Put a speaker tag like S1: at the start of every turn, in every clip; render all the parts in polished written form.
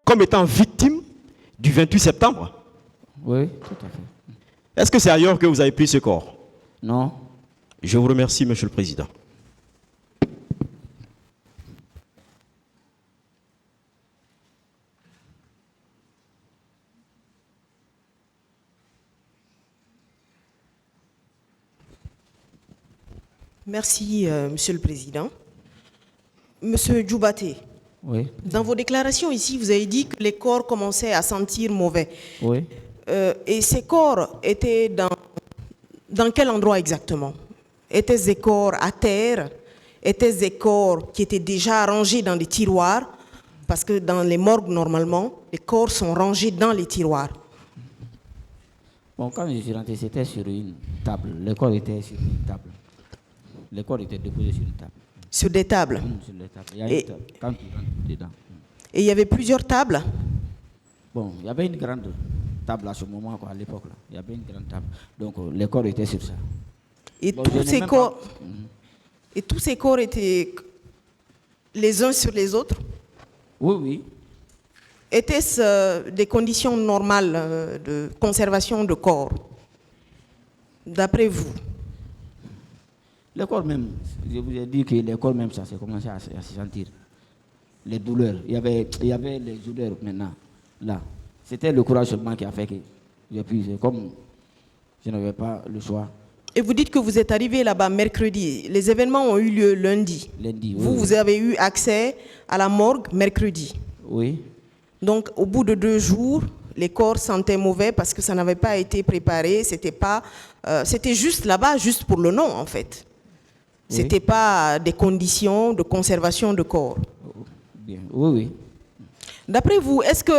S1: comme étant victime du 28 septembre?
S2: Oui, tout à fait.
S1: Est-ce que c'est ailleurs que vous avez pris ce corps?
S2: Non.
S1: Je vous remercie, Monsieur le Président.
S3: Merci, Monsieur le Président. Monsieur Djoubaté,
S2: Oui.
S3: dans vos déclarations ici, vous avez dit que les corps commençaient à sentir mauvais.
S2: Oui.
S3: Et ces corps étaient dans quel endroit exactement? Étaient-ce des corps à terre? Étaient-ce des corps qui étaient déjà rangés dans des tiroirs? Parce que dans les morgues, normalement, les corps sont rangés dans les tiroirs.
S2: Bon, quand je suis rentré, c'était sur une table. Le corps était sur une table. Le corps était déposé sur une table.
S3: Sur des tables?
S2: Sur les tables. Il y a une table, quand tu rentres dedans.
S3: Et il y avait plusieurs tables?
S2: Bon, il y avait une grande table à ce moment, quoi, à l'époque. Là. Il y avait une grande table. Donc, les corps étaient sur ça.
S3: Et,
S2: bon,
S3: tous ces corps, et tous ces corps étaient les uns sur les autres?
S2: Oui, oui.
S3: Étaient-ce des conditions normales de conservation de corps, d'après vous?
S2: Les corps même, je vous ai dit que les corps même, ça s'est commencé à se sentir. Les douleurs. Il y avait les douleurs maintenant. Là. C'était le courage seulement qui a fait que j'ai pu. Comme je n'avais pas le choix.
S3: Et vous dites que vous êtes arrivé là-bas mercredi. Les événements ont eu lieu lundi.
S2: Lundi, oui.
S3: Vous avez eu accès à la morgue mercredi.
S2: Oui.
S3: Donc, au bout de 2 jours, les corps sentaient mauvais parce que ça n'avait pas été préparé. C'était juste là-bas, juste pour le nom, en fait.
S2: Oui.
S3: C'était pas des conditions de conservation de corps.
S2: Bien. Oui, oui.
S3: D'après vous, est-ce que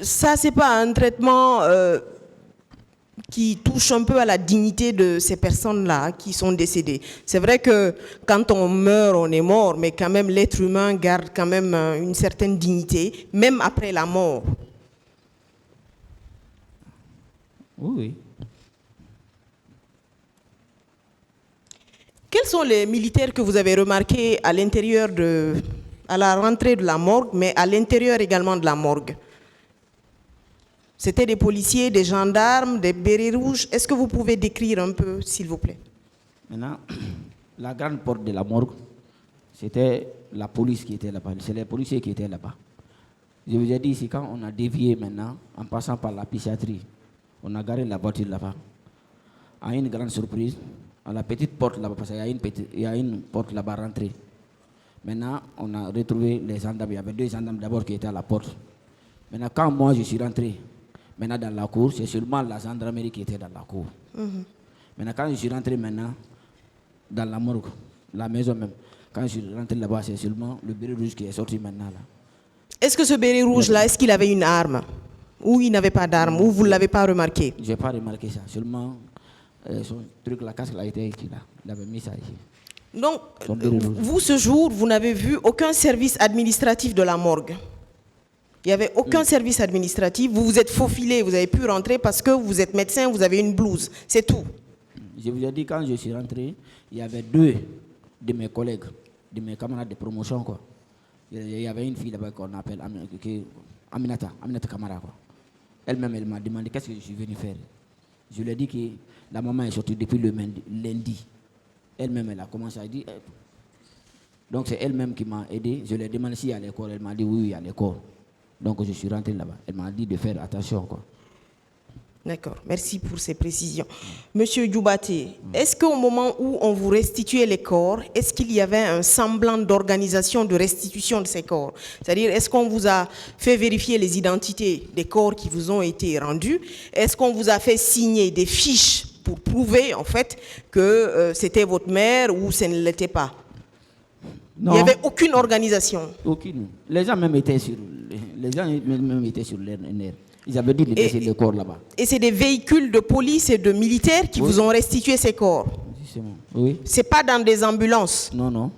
S3: ça, c'est pas un traitement qui touche un peu à la dignité de ces personnes-là qui sont décédées? C'est vrai que quand on meurt, on est mort, mais quand même, l'être humain garde quand même une certaine dignité, même après la mort.
S2: Oui, oui.
S3: Quels sont les militaires que vous avez remarqués à l'intérieur à la rentrée de la morgue, mais à l'intérieur également de la morgue? C'était des policiers, des gendarmes, des bérets rouges. Est-ce que vous pouvez décrire un peu, s'il vous plaît?
S2: Maintenant, la grande porte de la morgue, c'était la police qui était là-bas. C'est les policiers qui étaient là-bas. Je vous ai dit ici, quand on a dévié maintenant, en passant par la psychiatrie, on a garé la voiture là-bas. À une grande surprise, à la petite porte là-bas, parce qu'il y a une porte là-bas rentrée. Maintenant, on a retrouvé les gendarmes. Il y avait 2 gendarmes d'abord qui étaient à la porte. Maintenant, quand moi je suis rentré, maintenant dans la cour, c'est seulement la gendarmerie qui était dans la cour. Maintenant, quand je suis rentré maintenant, dans la morgue, la maison même, quand je suis rentré là-bas, c'est seulement le béret rouge qui est sorti maintenant là.
S3: Est-ce que ce béret rouge-là, est-ce qu'il avait une arme? Ou il n'avait pas d'arme? Ou vous ne l'avez pas remarqué?
S2: Je n'ai pas remarqué ça. Seulement, son truc, la casque, là, était ici, là. Il avait mis ça ici.
S3: Donc, vous, ce jour, vous n'avez vu aucun service administratif de la morgue? Il n'y avait aucun service administratif. Vous vous êtes faufilé, vous avez pu rentrer parce que vous êtes médecin, vous avez une blouse. C'est tout.
S2: Je vous ai dit, quand je suis rentré, il y avait 2 de mes collègues, de mes camarades de promotion, quoi. Il y avait une fille là-bas qu'on appelle Aminata Kamara, quoi. Elle-même, elle m'a demandé qu'est-ce que je suis venu faire. Je lui ai dit que la maman est sortie depuis le lundi. Elle-même, elle a commencé à dire. Donc c'est elle-même qui m'a aidé. Je lui ai demandé s'il y a les corps. Elle m'a dit oui, il y a les corps. Donc je suis rentré là-bas. Elle m'a dit de faire attention, quoi.
S3: D'accord, merci pour ces précisions. Monsieur Djoubaté, est-ce qu'au moment où on vous restituait les corps, est-ce qu'il y avait un semblant d'organisation de restitution de ces corps? C'est-à-dire, est-ce qu'on vous a fait vérifier les identités des corps qui vous ont été rendus? Est-ce qu'on vous a fait signer des fiches pour prouver, en fait, que c'était votre mère ou ce ne l'était pas? Non. Il n'y avait aucune organisation?
S2: Aucune. Les gens même étaient sur les nerfs. Ils avaient dit de laisser les corps là-bas.
S3: Et c'est des véhicules de police et de militaires qui vous ont restitué ces corps?
S2: Justement, oui.
S3: Ce n'est pas dans des ambulances?
S2: Non, non.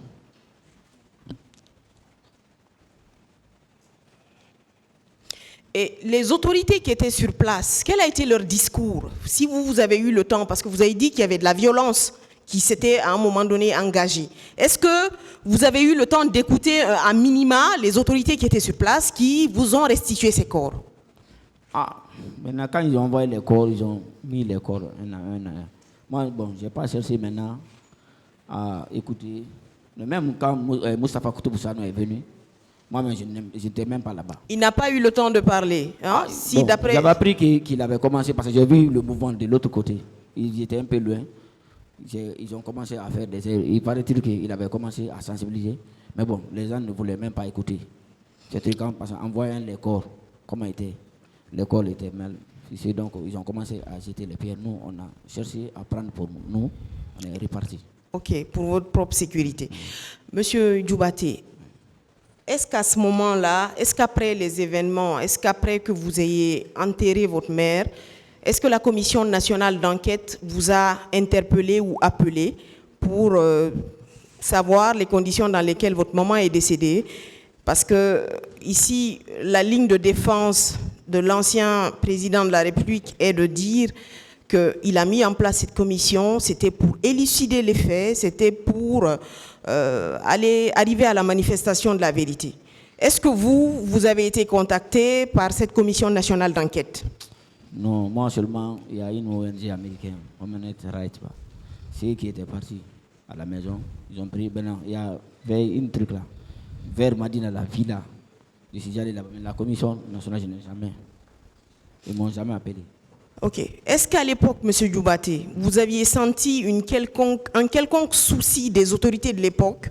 S3: Et les autorités qui étaient sur place, quel a été leur discours? Si vous avez eu le temps, parce que vous avez dit qu'il y avait de la violence qui s'étaient à un moment donné engagés. Est-ce que vous avez eu le temps d'écouter à minima les autorités qui étaient sur place, qui vous ont restitué ces corps?
S2: Ah, maintenant, quand ils ont envoyé les corps, ils ont mis les corps un à un. Moi, bon, je n'ai pas cherché maintenant à écouter. Mais même quand Moustapha Koutouboussano est venu, moi-même, je n'étais même pas là-bas.
S3: Il n'a pas eu le temps de parler. Hein? Si
S2: Bon, j'avais appris qu'il avait commencé, parce que j'ai vu le mouvement de l'autre côté. Ils étaient un peu loin. Ils ont commencé à faire des erreurs. Il paraît-il qu'il avait commencé à sensibiliser. Mais bon, les gens ne voulaient même pas écouter. C'était quand, parce qu'en voyant les corps, comment était, les corps étaient mal fichés. Donc, ils ont commencé à jeter les pierres. Nous, on a cherché à prendre pour nous. On est repartis.
S3: Ok, pour votre propre sécurité. Monsieur Djoubaté, est-ce qu'à ce moment-là, est-ce qu'après les événements, est-ce qu'après que vous ayez enterré votre mère, est-ce que la commission nationale d'enquête vous a interpellé ou appelé pour savoir les conditions dans lesquelles votre maman est décédée? Parce que ici, la ligne de défense de l'ancien président de la République est de dire qu'il a mis en place cette commission, c'était pour élucider les faits, c'était pour arriver à la manifestation de la vérité. Est-ce que vous avez été contacté par cette commission nationale d'enquête?
S2: Non, moi seulement, il y a une ONG américaine, Women's Rights, c'est qui était parti à la maison. Ils ont pris, il y avait une truc là, vers Madina, la villa. Je suis allé là-bas, mais la commission nationale, je n'ai jamais. Ils ne m'ont jamais appelé.
S3: Ok. Est-ce qu'à l'époque, M. Djoubaté, vous aviez senti un quelconque souci des autorités de l'époque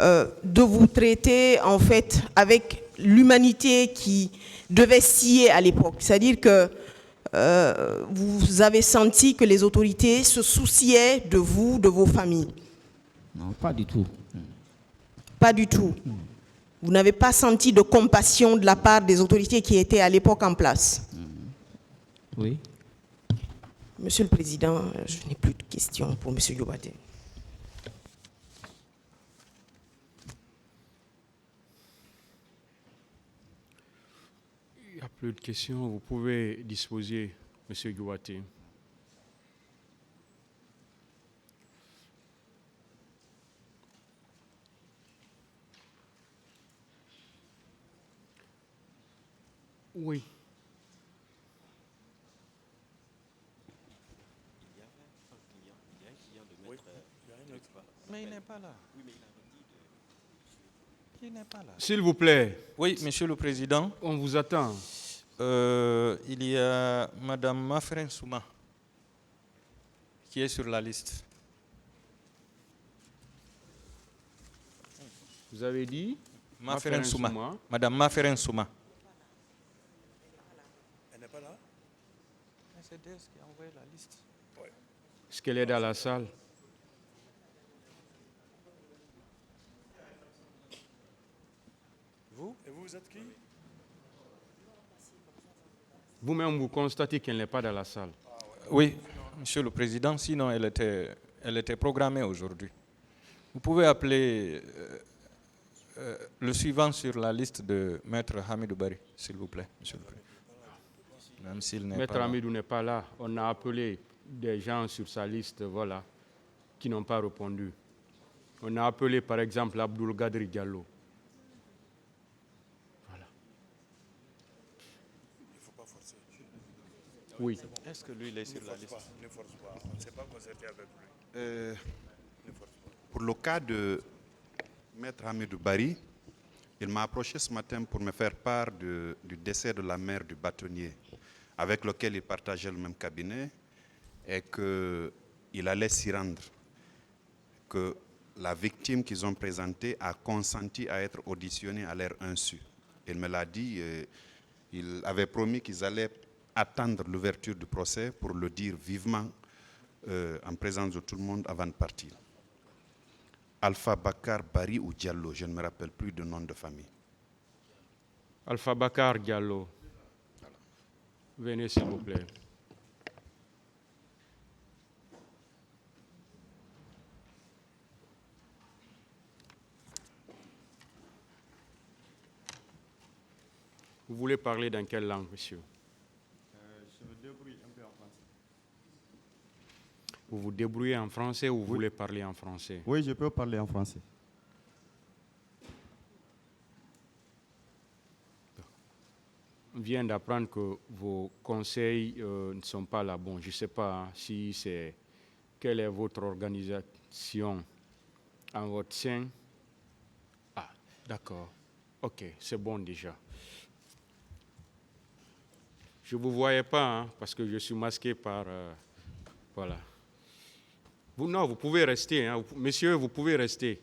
S3: de vous traiter en fait avec l'humanité qui devait scier à l'époque? C'est-à-dire que vous avez senti que les autorités se souciaient de vous, de vos familles?
S2: Non, pas du tout.
S3: Pas du tout. Vous n'avez pas senti de compassion de la part des autorités qui étaient à l'époque en place?
S2: Oui.
S3: Monsieur le Président, je n'ai plus de questions pour M. Djoubaté.
S4: Il n'y a plus de questions. Vous pouvez disposer, M. Djoubaté. Oui.
S5: Mais il n'est pas là. Il n'est pas là.
S4: S'il vous plaît.
S5: Oui, Monsieur le Président.
S4: On vous attend.
S5: Il y a Madame Mafren Souma qui est sur la liste.
S4: Vous avez dit
S5: Mafren Souma. Madame Mafren Souma. Elle n'est pas là? C'est DES qui a envoyé la liste. Oui.
S4: Est-ce qu'elle est dans la salle?
S5: Vous? Et vous êtes qui?
S4: Vous-même, vous constatez qu'elle n'est pas dans la salle.
S5: Oui, Monsieur le Président, sinon elle était programmée aujourd'hui. Vous pouvez appeler le suivant sur la liste de Maître Hamidou Bari, s'il vous plaît, Monsieur le Président. Même s'il n'est
S4: Maître
S5: pas
S4: Hamidou n'est pas là. On a appelé des gens sur sa liste, voilà, qui n'ont pas répondu. On a appelé par exemple Abdoul Gadri Diallo. Voilà.
S6: Il ne faut pas forcer.
S4: Oui.
S5: Est-ce que lui, il est sur la liste?
S6: Ne force pas. On ne s'est pas concerté avec lui. Pour le cas de Maître Hamidou Bari, il m'a approché ce matin pour me faire part du décès de la mère du bâtonnier avec lequel il partageait le même cabinet et qu'il allait s'y rendre. Que la victime qu'ils ont présentée a consenti à être auditionnée à leur insu. Il me l'a dit, il avait promis qu'ils allaient attendre l'ouverture du procès pour le dire vivement en présence de tout le monde avant de partir. Alpha Bakar Bari ou Diallo, je ne me rappelle plus de nom de famille.
S4: Alpha Bakar Diallo. Venez s'il vous plaît. Vous voulez parler dans quelle langue, monsieur?
S6: Je me débrouille un peu en français.
S4: Vous vous débrouillez en français ou vous voulez parler en français?
S7: Oui, je peux parler en français.
S4: On vient d'apprendre que vos conseils ne sont pas là. Bon, je ne sais pas si c'est... Quelle est votre organisation en votre sein? Ah, d'accord. OK, c'est bon déjà. Je ne vous voyais pas, hein, parce que je suis masqué par... voilà. Non, vous pouvez rester. Hein. Messieurs, vous pouvez rester.